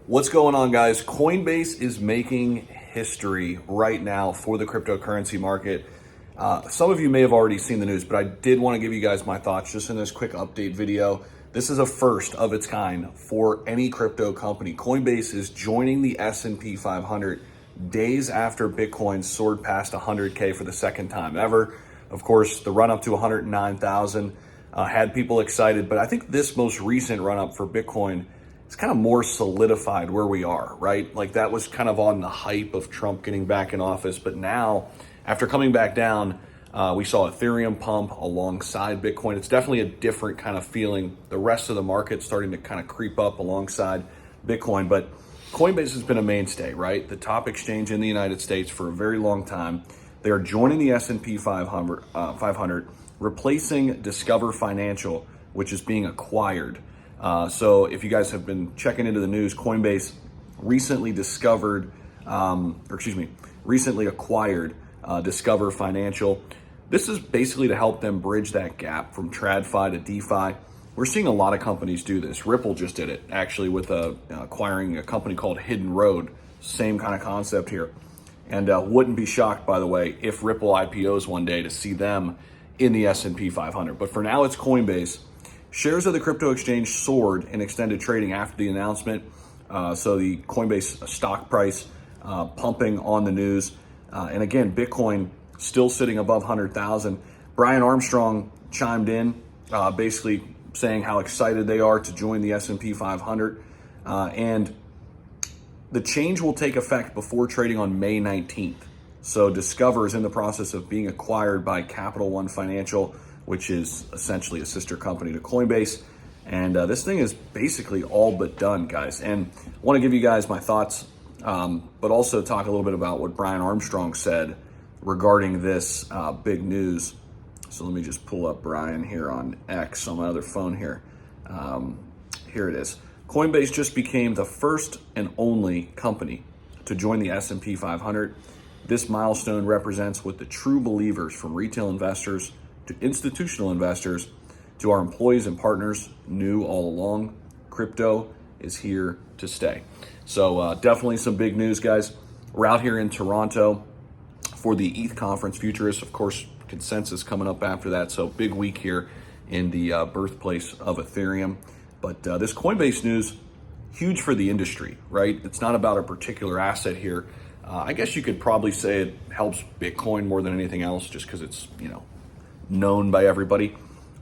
What's going on, guys? Coinbase is making history right now for the cryptocurrency market. Some of you may have already seen the news, but I did want to give you guys my thoughts just in this quick update video. This is a first of its kind for any crypto company. Coinbase is joining the S&P 500 days after Bitcoin soared past 100K for the second time ever. Of course, the run up to 109,000 had people excited, but I think this most recent run up for Bitcoin it's kind of more solidified where we are, right? Like that was kind of on the hype of Trump getting back in office. But now, after coming back down, we saw Ethereum pump alongside Bitcoin. It's definitely a different kind of feeling. The rest of the market starting to kind of creep up alongside Bitcoin. But Coinbase has been a mainstay, right? The top exchange in the United States for a very long time. They are joining the S&P 500, replacing Discover Financial, which is being acquired. So if you guys have been checking into the news, Coinbase recently recently acquired Discover Financial. This is basically to help them bridge that gap from TradFi to DeFi. We're seeing a lot of companies do this. Ripple just did it, actually, with acquiring a company called Hidden Road. Same kind of concept here. And wouldn't be shocked, by the way, if Ripple IPOs one day to see them in the S&P 500. But for now, it's Coinbase. Shares of the crypto exchange soared in extended trading after the announcement. So the Coinbase stock price pumping on the news. And again, Bitcoin still sitting above 100,000. Brian Armstrong chimed in basically saying how excited they are to join the S&P 500. And the change will take effect before trading on May 19th. So Discover is in the process of being acquired by Capital One Financial, which is essentially a sister company to Coinbase. And this thing is basically all but done, guys. And I want to give you guys my thoughts, but also talk a little bit about what Brian Armstrong said regarding this big news. So let me just pull up Brian here on X on my other phone here. Here it is. Coinbase just became the first and only company to join the S&P 500. This milestone represents what the true believers from retail investors to institutional investors, to our employees and partners knew all along, crypto is here to stay. So definitely some big news, guys. We're out here in Toronto for the ETH conference. Futurists, of course, consensus coming up after that. So big week here in the birthplace of Ethereum. But this Coinbase news, huge for the industry, right? It's not about a particular asset here. I guess you could probably say it helps Bitcoin more than anything else, just because it's, known by everybody.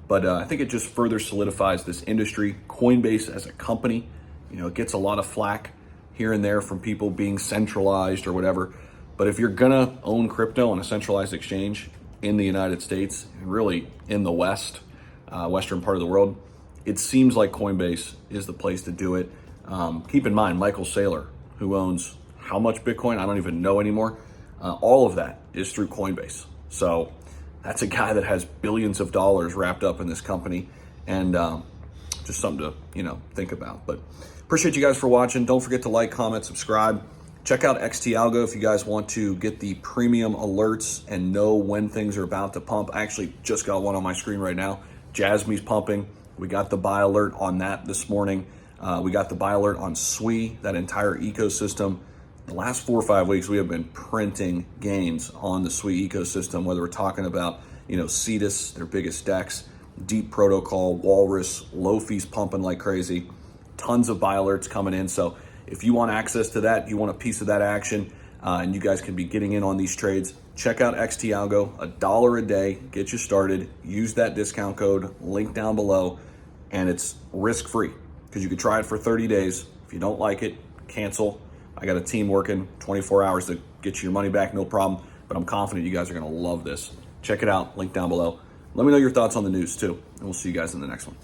But I think it just further solidifies this industry. Coinbase as a company, it gets a lot of flack here and there from people being centralized or whatever. But if you're gonna own crypto on a centralized exchange in the United States, and really in the West, Western part of the world, it seems like Coinbase is the place to do it. Keep in mind, Michael Saylor, who owns how much Bitcoin? I don't even know anymore. All of that is through Coinbase. So that's a guy that has billions of dollars wrapped up in this company, and just something to think about. But appreciate you guys for watching. Don't forget to like, comment, subscribe. Check out XT Algo if you guys want to get the premium alerts and know when things are about to pump. I actually just got one on my screen right now. Jasmy's pumping. We got the buy alert on that this morning. We got the buy alert on SWI, that entire ecosystem. The last 4 or 5 weeks, we have been printing gains on the SWI ecosystem, whether we're talking about, Cetus, their biggest DEX, Deep Protocol, Walrus, Lofi's pumping like crazy, tons of buy alerts coming in. So if you want access to that, you want a piece of that action, and you guys can be getting in on these trades, check out XT Algo, $1 a day, get you started. Use that discount code, link down below, and it's risk-free because you can try it for 30 days. If you don't like it, cancel. I got a team working 24 hours to get you your money back, no problem. But I'm confident you guys are going to love this. Check it out, link down below. Let me know your thoughts on the news too, and we'll see you guys in the next one.